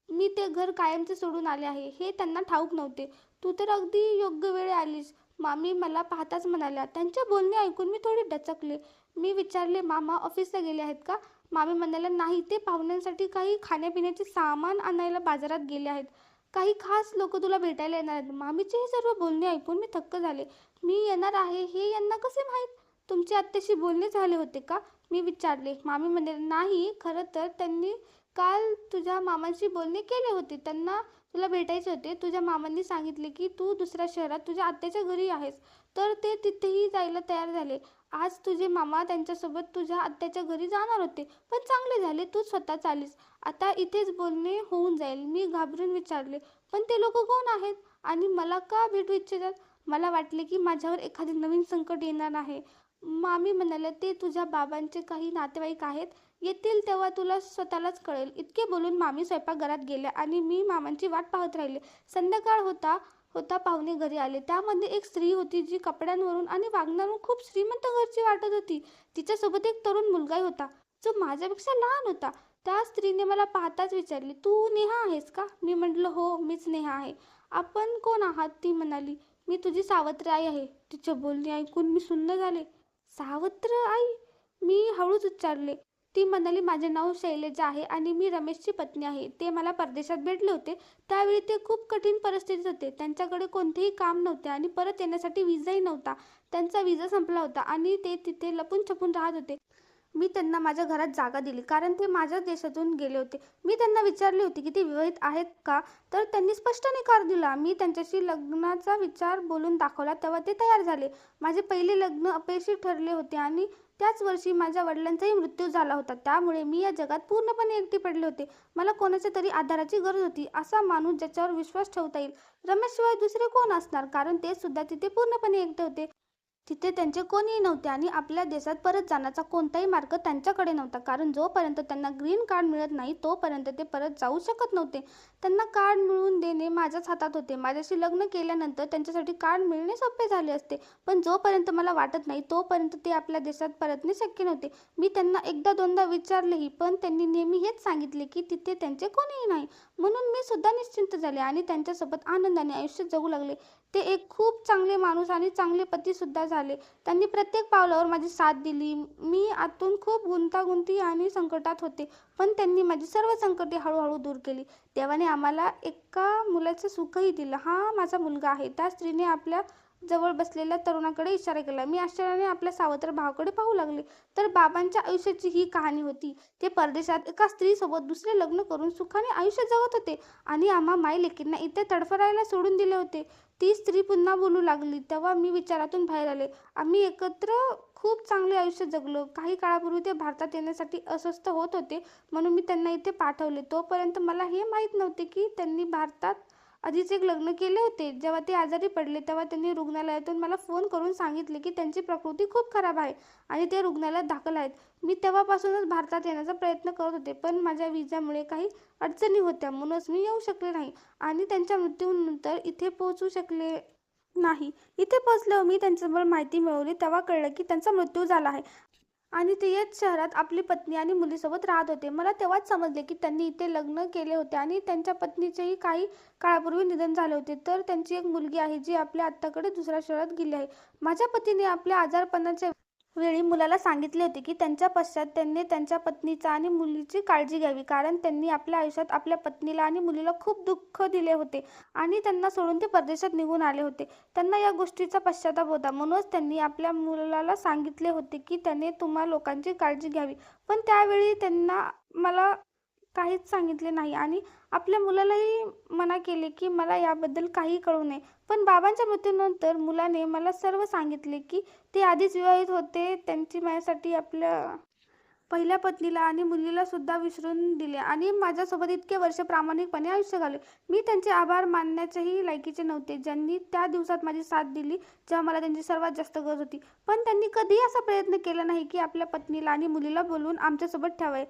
[SPEAKER 1] मी ते घर कायमचे सोडून आले आहे हे त्यांना ठाऊक नव्हते. तू तर अगदी योग्य वेळी आलीस, मामी मला पाहताच म्हणाल्या. त्यांचे बोलणे ऐकून मी थोडी डचकले. मी विचारले, मामा ऑफिसला गेले आहेत का? मामी म्हणाल्या, नाही, ते पाहुण्यांसाठी काही खाण्यापिण्याचे सामान आणायला बाजारात गेले आहेत. काही खास लोक तुला भेटायला येणार आहेत. मामीचे हे सर्व बोलणे ऐकून मी थक्क झाले. मी येणार आहे हे यांना कसे माहीत? तुमच्या आत्याशी बोलणे झाले होते का? मी विचारले. मामी म्हणाले, नाही, खरं तर त्यांनी काल तुझ्या मामांशी बोलणे केले होते. त्यांना तुला भेटायचे होते. तुझ्या मामांनी सांगितले की तू दुसऱ्या शहरात तुझ्या आत्याच्या घरी आहेस, तर ते तिथेही जायला तयार झाले. आज तुझे मामा त्यांच्यासोबत तुझ्या आत्याच्या घरी जाणार होते, पण चांगले झाले तू स्वतःच आलीस. आता इथेच बोलणे होऊन जाईल. मी घाबरून विचारले, पण ते लोक कोण आहेत आणि मला का भेटू इच्छितात? मला वाटले की माझ्यावर एखादे नवीन संकट येणार आहे. मामी म्हणाल्या, ते तुझ्या बाबांचे काही नातेवाईक आहेत. येतील तेव्हा तुला स्वतःलाच कळेल. इतके बोलून मामी स्वयंपाकघरात गेल्या आणि मी मामांची वाट पाहत राहिले. संध्याकाळ होता होता पाहुणे घरी आले. त्यामध्ये एक स्त्री होती जी कपड्यांवरून आणि वागण्यावरून खूप श्रीमंत घरची वाटत होती. तिच्यासोबत एक तरुण मुलगाही होता, जो माझ्यापेक्षा लहान होता. त्या स्त्रीने मला पाहताच विचारले, तू नेहा आहेस का? मी म्हटलं, हो, मीच नेहा आहे. आपण कोण आहात? ती म्हणाली, मी तुझी सावत्र आई आहे. तिचे बोलणे ऐकून मी सुन्न झाले. सावत्र आई? मी हळूच उच्चारले. ती म्हणाली, माझे नाव शैलजा आहे आणि मी रमेशची पत्नी आहे. ते मला परदेशात भेटले होते. त्यावेळी ते खूप कठीण परिस्थितीत होते. त्यांच्याकडे कोणतेही काम नव्हते आणि परत येण्यासाठी विजाही नव्हता. त्यांचा विजा संपला होता आणि ते तिथे लपून छपून राहत होते. मी त्यांना माझ्या घरात जागा दिली, कारण ते माझ्याच देशातून गेले होते. मी त्यांना विचारले होते की ते विवाहित आहेत का, तर त्यांनी स्पष्ट नकार दिला. मी त्यांच्याशी लग्नाचा विचार बोलून दाखवला तेव्हा ते तयार झाले. माझे पहिले लग्न अपयशी ठरले होते आणि त्याच वर्षी माझ्या वडिलांचाही मृत्यू झाला होता. त्यामुळे मी या जगात पूर्णपणे एकटी पडले होते. मला कोणाच्या तरी आधाराची गरज होती, असा माणूस ज्याच्यावर विश्वास ठेवता येईल. रमेशशिवाय दुसरे कोण असणार, कारण ते सुद्धा तिथे पूर्णपणे एकटे होते. तिथे त्यांचे कोणीही नव्हते आणि आपल्या देशात परत जाण्याचा कोणताही मार्ग त्यांच्याकडे नव्हता, कारण जोपर्यंत त्यांना ग्रीन कार्ड मिळत नाही तोपर्यंत ते परत जाऊ शकत नव्हते. त्यांना कार्ड मिळवून देणे माझ्याच हातात होते. माझ्याशी लग्न केल्यानंतर त्यांच्यासाठी कार्ड मिळणे सोपे झाले असते, पण जोपर्यंत मला वाटत नाही तोपर्यंत ते आपल्या देशात परतणे शक्य नव्हते. मी त्यांना एकदा दोनदा विचारलेही, पण त्यांनी नेहमी हेच सांगितले की तिथे त्यांचे कोणीही नाही. म्हणून मी सुद्धा निश्चिंत झाले आणि त्यांच्यासोबत आनंदाने आयुष्य जगू लागले. ते एक खूप चांगले माणूस आणि चांगले पती सुद्धा झाले. त्यांनी प्रत्येक पावलावर माझी साथ दिली. मी आतून खूप गुंतागुंती आणि संकटात होते, पण त्यांनी माझी सर्व संकटे हळूहळू दूर केली. देवाने आम्हाला एका मुलाचं सुखही दिलं. हा माझा मुलगा आहे. त्या स्त्रीने आपल्या जवळ बसलेल्या तरुणाकडे इशारा केला. मी आश्चर्याने आपल्या सावत्र भावाकडे पाहू लागले. तर बाबांच्या आयुष्याची ही कहाणी होती. ते परदेशात एका स्त्रीसोबत दुसरे लग्न करून सुखाने आयुष्य जगत होते आणि आम्हा मायलेकींना इथे तडफडायला सोडून दिले होते. ती स्त्री पुन्हा बोलू लागली तेव्हा मी विचारातून बाहेर आले. आम्ही एकत्र खूप चांगले आयुष्य जगलो. काही काळापूर्वी ते भारतात येण्यासाठी अस्वस्थ होत होते, म्हणून मी त्यांना इथे पाठवले. तोपर्यंत मला हे माहीत नव्हते की त्यांनी भारतात आधीच एक लग्न केले होते. जेव्हा ते आजारी पडले तेव्हा त्यांनी रुग्णालयातून मला फोन करून सांगितले की त्यांची प्रकृती खूप खराब आहे आणि ते रुग्णालयात दाखल आहेत. मी तेव्हापासूनच भारतात येण्याचा प्रयत्न करत होते, पण माझ्या विजामुळे काही अडचणी होत्या, म्हणूनच मी येऊ शकले नाही आणि त्यांच्या मृत्यूनंतर इथे पोहोचू शकले नाही. इथे पोहोचल्यावर मी त्यांच्याजवळ माहिती मिळवली तेव्हा कळलं की त्यांचा मृत्यू झाला आहे आणि ते याच शहरात आपली पत्नी आणि मुलीसोबत राहत होते. मला तेव्हाच समजले की त्यांनी इथे लग्न केले होते आणि त्यांच्या पत्नीचेही काही काळापूर्वी निधन झाले होते. तर त्यांची एक मुलगी आहे जी आपल्या आत्याकडे दुसऱ्या शहरात गेली आहे. माझ्या पतीने आपल्या आजारपणाच्या वेळी मुलाला सांगितले होते की त्यांच्या पश्चात त्यांनी त्यांच्या पत्नीचा आणि मुलीची काळजी घ्यावी, कारण त्यांनी आपल्या आयुष्यात आपल्या पत्नीला आणि मुलीला खूप दुःख दिले होते आणि त्यांना सोडून ते परदेशात निघून आले होते. त्यांना या गोष्टीचा पश्चाताप होता. म्हणूनच त्यांनी आपल्या मुलाला सांगितले होते की त्याने तुम्हा लोकांची काळजी घ्यावी. पण त्यावेळी त्यांना मला काहीच सांगितले नाही आणि आपल्या मुलालाही मना केले की मला याबद्दल काही कळू नये. पण बाबांच्या मृत्यूनंतर मुलाने मला सर्व सांगितले की ते आधीच विवाहित होते. त्यांची माझ्यासाठी आपल्या पहिल्या पत्नीला आणि मुलीला सुद्धा विसरून दिले आणि माझ्यासोबत इतके वर्ष प्रामाणिकपणे आयुष्य घालवले. मी त्यांचे आभार मानण्याच्याही लायकीचे नव्हते, ज्यांनी त्या दिवसात माझी साथ दिली जेव्हा मला त्यांची सर्वात जास्त गरज होती. पण त्यांनी कधीही असा प्रयत्न केला नाही की आपल्या पत्नीला आणि मुलीला बोलवून आमच्यासोबत ठेवावे.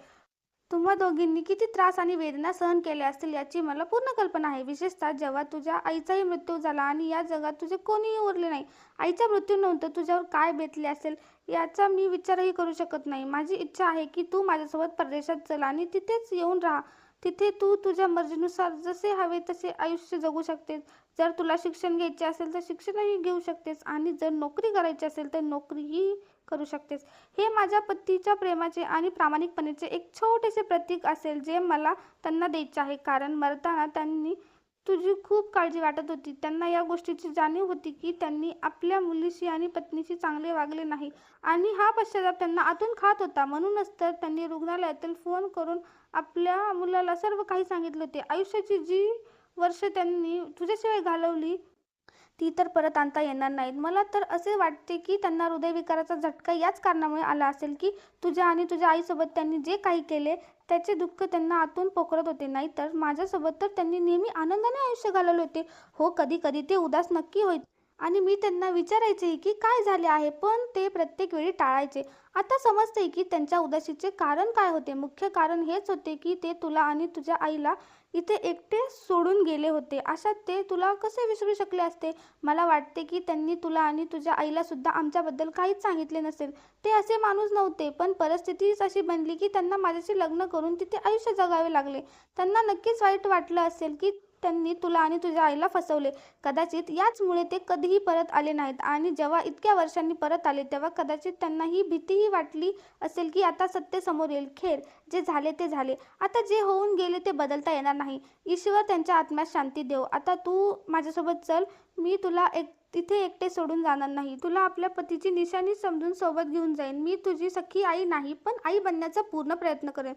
[SPEAKER 1] तुम्हा दोघींनी किती त्रास आणि वेदना सहन केल्या असतील याची मला पूर्ण कल्पना आहे, विशेषतः जेव्हा तुझ्या आईचाही मृत्यू झाला आणि या जगात तुझे कोणीही उरले नाही. आईच्या मृत्यूनंतर तुझ्यावर काय बेतले असेल याचा मी विचारही करू शकत नाही. माझी इच्छा आहे की तू माझ्यासोबत परदेशात चल आणि तिथेच येऊन राहा. तिथे तू तुझ्या मर्जीनुसार जसे हवे तसे आयुष्य जगू शकतेस. जर तुला शिक्षण घ्यायचे असेल तर शिक्षणही घेऊ शकतेस आणि जर नोकरी करायची असेल तर नोकरीही करू शकतेस. हे माझ्या पतीच्या प्रेमाचे आणि प्रामाणिकपणाचे एक छोटेसे प्रतीक असेल जे मला त्यांना द्यायचे आहे, कारण मरताना त्यांनी तुझी खूप काळजी वाटत होती. त्यांना या गोष्टीची जाणीव होती की त्यांनी आपल्या मुलीशी आणि पत्नीशी चांगले वागले नाही आणि हा पश्चाताप त्यांना आतून खात होता. म्हणूनच तर त्यांनी रुग्णालयातील फोन करून आपल्या मुलाला सर्व काही सांगितले होते. आयुष्याची जी वर्ष त्यांनी तुझ्याशिवाय घालवली ती तर परत आणता येणार नाहीत. मला तर असे वाटते की त्यांना हृदयविकाराचा झटका याच कारणामुळे आला असेल की तुझ्या आणि तुझ्या आईसोबत त्यांनी जे काही केले त्याचे दुःख त्यांना आतून पोखरत होते. नाहीतर माझ्यासोबत तर त्यांनी नेहमी आनंदाने आयुष्य घालवले होते. हो, कधी कधी ते उदास नक्की होत आणि मी त्यांना विचारायचे की काय झाले आहे, पण ते प्रत्येक वेळी टाळायचे. आता समजते की त्यांच्या उदासीचे कारण काय होते. मुख्य कारण हेच होते की ते तुला आणि तुझ्या आईला इथे एकटे सोडून गेले होते. अशात ते तुला कसे विसरू शकले असते. मला वाटते की त्यांनी तुला आणि तुझ्या आईला सुद्धा आमच्याबद्दल काहीच सांगितले नसेल. ते असे माणूस नव्हते, पण परिस्थितीच अशी बनली की त्यांना माझ्याशी लग्न करून तिथे आयुष्य जगावे लागले. त्यांना नक्कीच वाईट वाटलं असेल की त्यांनी तुला आणि तुझ्या आईला फसवले. कदाचित याचमुळे ते कधीही परत आले नाहीत आणि जेव्हा इतक्या वर्षांनी परत आले तेव्हा कदाचित त्यांना ही भीतीही वाटली असेल की आता सत्य समोर येईल. खेर, जे झाले ते झाले. आता जे होऊन गेले ते बदलता येणार नाही. ईश्वर त्यांच्या आत्म्यास शांती देव. आता तू माझ्यासोबत चल. मी तुला तिथे एकटे सोडून जाणार नाही. तुला आपल्या पतीची निशाणी समजून सोबत घेऊन जाईन. मी तुझी सख्खी आई नाही, पण आई बनण्याचा पूर्ण प्रयत्न करेन.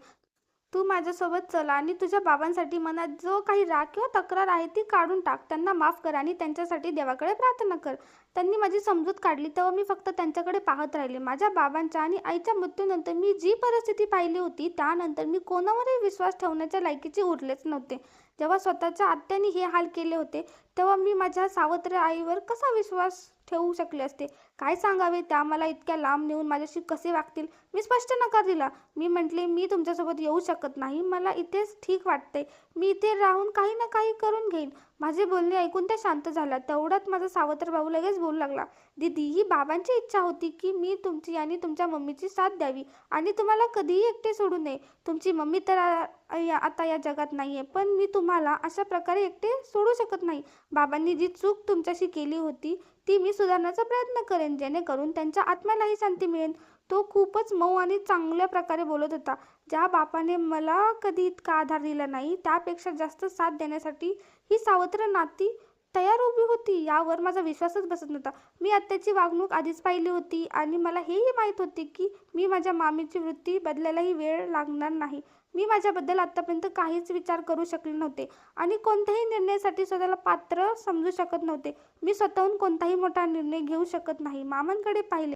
[SPEAKER 1] तू माझ्यासोबत चल आणि तुझ्या बाबांसाठी मनात जो काही राग किंवा तक्रार आहे ती काढून टाक. त्यांना माफ कर आणि त्यांच्यासाठी देवाकडे प्रार्थना कर. त्यांनी माझी समजूत काढली तेव्हा मी फक्त त्यांच्याकडे पाहत राहिले. माझ्या बाबांच्या आणि आईच्या मृत्यूनंतर मी जी परिस्थिती पाहिली होती त्यानंतर मी कोणावरही विश्वास ठेवण्याच्या लायकीचे उरलेच नव्हते. जेव्हा स्वतःच्या आत्याने हे हाल केले होते तेव्हा मी माझ्या सावत्र आईवर कसा विश्वास ठेवू शकले असते. काय सांगावे, त्या मला इतक्या लांब नेऊन माझ्याशी कसे वागतील. मी स्पष्ट नकार दिला. मी म्हटले, मी तुमच्यासोबत येऊ शकत नाही. मला इथेच ठीक वाटते. मी इथे राहून काही ना काही करून घेईन. माझे बोलणे ऐकून त्या शांत झाल्या. तेवढ्यात माझा सावत्र भाऊ लगेच बोलू लागला, दीदी, ही बाबांची इच्छा होती की मी तुमची आणि तुमच्या मम्मीची साथ द्यावी आणि तुम्हाला कधीही एकटे सोडू नये. तुमची मम्मी तर आता या जगात नाहीये, पण मी तुम्हाला अशा प्रकारे एकटे सोडू शकत नाही. बाबांनी जी चूक तुमच्याशी केली होती ती मी सुधारण्याचा प्रयत्न करेन, जेणेकरून त्यांच्या आत्म्यालाही शांती मिळेल. तो खूपच मऊ आणि चांगल्या प्रकारे बोलत होता. ज्या बापाने मला कधी इतका आधार दिला नाही त्यापेक्षा जास्त साथ देण्यासाठी ही सावत्र नाती तयार उभी होती यावर माझा विश्वासच बसत नव्हता. मी आत्याची वागणूक आधीच पाहिली होती आणि मला हेही माहीत होते की मी माझ्या मामीची वृत्ती बदलायलाही वेळ लागणार नाही. मी माझ्याबद्दल आत्तापर्यंत काहीच विचार करू शकले नव्हते आणि कोणत्याही निर्णयासाठी स्वतःला पात्र समजू शकत नव्हते. मी स्वतःहून कोणताही मोठा निर्णय घेऊ शकत नाही. मामांकडे पाहिले.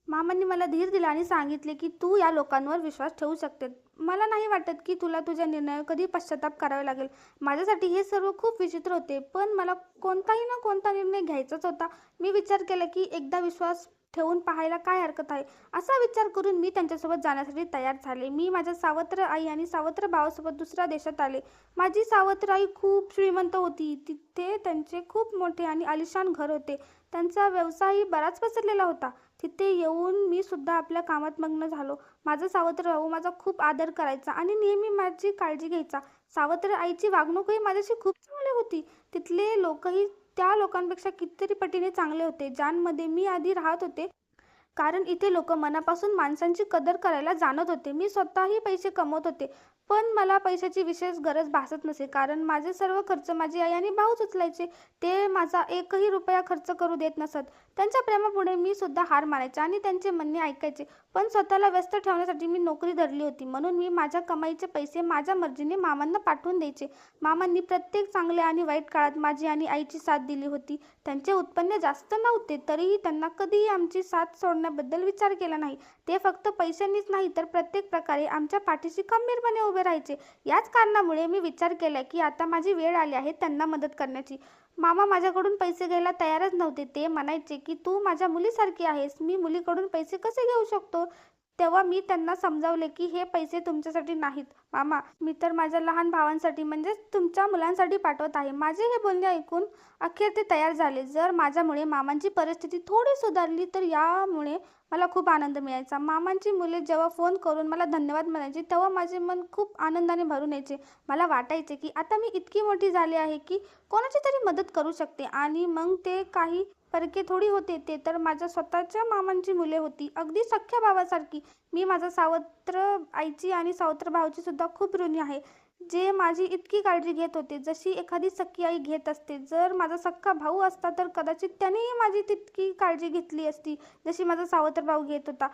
[SPEAKER 1] मामांनी मला धीर दिला आणि सांगितले की तू या लोकांवर विश्वास ठेवू शकते. मला नाही वाटत की तुला तुझ्या निर्णयावर कधी पश्चाताप करावे लागेल. माझ्यासाठी हे सर्व खूप विचित्र होते, पण मला कोणताही ना कोणता निर्णय घ्यायचाच होता. मी विचार केला की एकदा विश्वास ठेवून पाहायला काय हरकत आहे. असा विचार करून मी त्यांच्यासोबत जाण्यासाठी तयार झाले. मी माझ्या सावत्र आई आणि सावत्र भावासोबत दुसऱ्या देशात आले. माझी सावत्र आई खूप श्रीमंत होती. तिथे त्यांचे खूप मोठे आणि आलिशान घर होते. त्यांचा व्यवसायही बराच पसरलेला होता. तिथे येऊन मी सुद्धा आपल्या कामात मग्न झालो. माझा सावत्र भाऊ माझा खूप आदर करायचा आणि नेहमी माझी काळजी घ्यायचा. सावत्र आईची वागणूकही माझ्याशी खूप चांगली होती. तिथले लोकही त्या लोकांपेक्षा कितीतरी पटीने चांगले होते, ज्यांमध्ये मी आधी राहत होते. कारण इथे लोक मनापासून माणसांची कदर करायला जाणत होते. मी स्वतःही पैसे कमवत होते, पण मला पैशाची विशेष गरज भासत नसे, कारण माझे सर्व खर्च माझी आई आणि भाऊच उचलायचे. ते माझा एकही रुपया खर्च करू देत नसत. त्यांच्या प्रेमापुढे मी सुद्धा हार मानायचे आणि त्यांचे म्हणणे ऐकायचे. पण स्वतःला व्यस्त ठेवण्यासाठी मी नोकरी धरली होती, म्हणून मी माझ्या कमाईचे पैसे माझ्या मर्जीने मामांना पाठवून द्यायचे. मामांनी प्रत्येक चांगल्या आणि वाईट काळात माझी आणि आईची साथ दिली होती. त्यांचे उत्पन्न जास्त नव्हते, तरीही त्यांना कधीही आमची साथ सोडण्याबद्दल विचार केला नाही. ते फक्त पैशांनीच नाही तर प्रत्येक प्रकारे आमच्या पाठीशी खंबीरपणे उभे राहायचे. याच कारणामुळे मी विचार केला की आता माझी वेळ आली आहे त्यांना मदत करण्याची. मामा माझ्याकडून पैसे घ्यायला तयारच नव्हते. ते म्हणायचे की तू माझ्या मुलीसारखी आहेस, मी मुलीकडून पैसे कसे घेऊ शकतो? तेव्हा मी त्यांना समजावले की हे पैसे तुमच्यासाठी नाहीत मामा, मी तर माझ्या लहान भावांसाठी म्हणजेच तुमच्या मुलांसाठी पाठवत आहे. माझे हे बोलणे ऐकून अखेर ते तयार झाले. जर माझ्यामुळे मामांची परिस्थिती थोडी सुधारली तर यामुळे मला खूप आनंद मिळायचा. मामांची मुले जेव्हा फोन करून मला धन्यवाद म्हणायची तेव्हा माझे मन खूप आनंदाने भरून यायचे. मला वाटायचे की आता मी इतकी मोठी झाली आहे की कोणाची तरी मदत करू शकते. आणि मग ते काही परके थोडी होते, ते तर माझ्या स्वतःच्या मामांची मुले होती, अगदी सख्ख्या भावासारखी. मी माझा सावत्र आईची आणि सावत्र भावाची सुद्धा खूप ऋणी आहे, जे माझी इतकी काळजी घेत होते जशी एखादी सख्खी आई घेत असते. जर माझा सख्खा भाऊ असता तर कदाचित त्यानेही माझी तितकी काळजी घेतली असती जशी माझा सावत्र भाऊ घेत होता.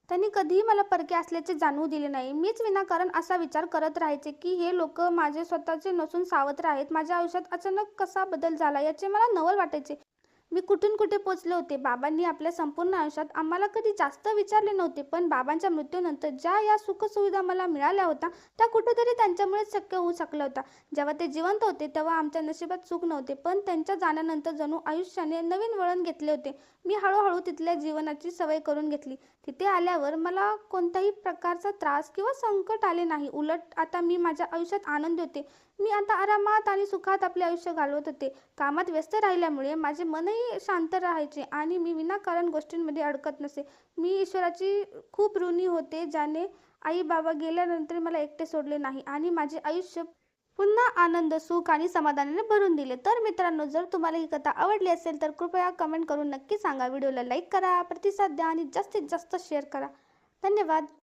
[SPEAKER 1] त्यांनी कधीही मला परके असल्याचे जाणवू दिले नाही. मीच विनाकारण असा विचार करत राहायचे की हे लोक माझे स्वतःचे नसून सावत्र आहेत. माझ्या आयुष्यात अचानक कसा बदल झाला याचे मला नवल वाटायचे. मी कुठून कुठे पोचले होते. बाबांनी आपल्या संपूर्ण आयुष्यात आम्हाला कधी जास्त विचारले नव्हते, पण बाबांच्या मृत्यूनंतर ज्या या सुखसुविधा मला मिळाल्या होत्या त्या कुठेतरी त्यांच्यामुळेच शक्य होऊ शकल्या होत्या. जेव्हा ते जिवंत होते तेव्हा आमच्या नशिबात सुख नव्हते, पण त्यांच्या जाण्यानंतर जणू आयुष्याने नवीन वळण घेतले होते. मी हळूहळू तिथल्या जीवनाची सवय करून घेतली. तिथे आल्यावर मला कोणत्याही प्रकारचा त्रास किंवा संकट आले नाही. उलट आता मी माझ्या आयुष्यात आनंदी होते. मी आता आरामात आणि सुखात आपले आयुष्य घालवत होते. कामात व्यस्त राहिल्यामुळे माझे मनही शांत राहायचे आणि मी विनाकारण गोष्टींमध्ये अडकत नसे. मी ईश्वराची खूप ऋणी होते, ज्याने आई बाबा गेल्यानंतर मला एकटे सोडले नाही आणि माझे आयुष्य पुन्हा आनंद, सुख आणि समाधानाने भरून दिले. तर मित्रांनो, जर तुम्हाला ही कथा आवडली असेल तर कृपया कमेंट करून नक्की सांगा. व्हिडिओला लाईक करा, प्रतिसाद द्या आणि जास्तीत जास्त शेअर करा. धन्यवाद.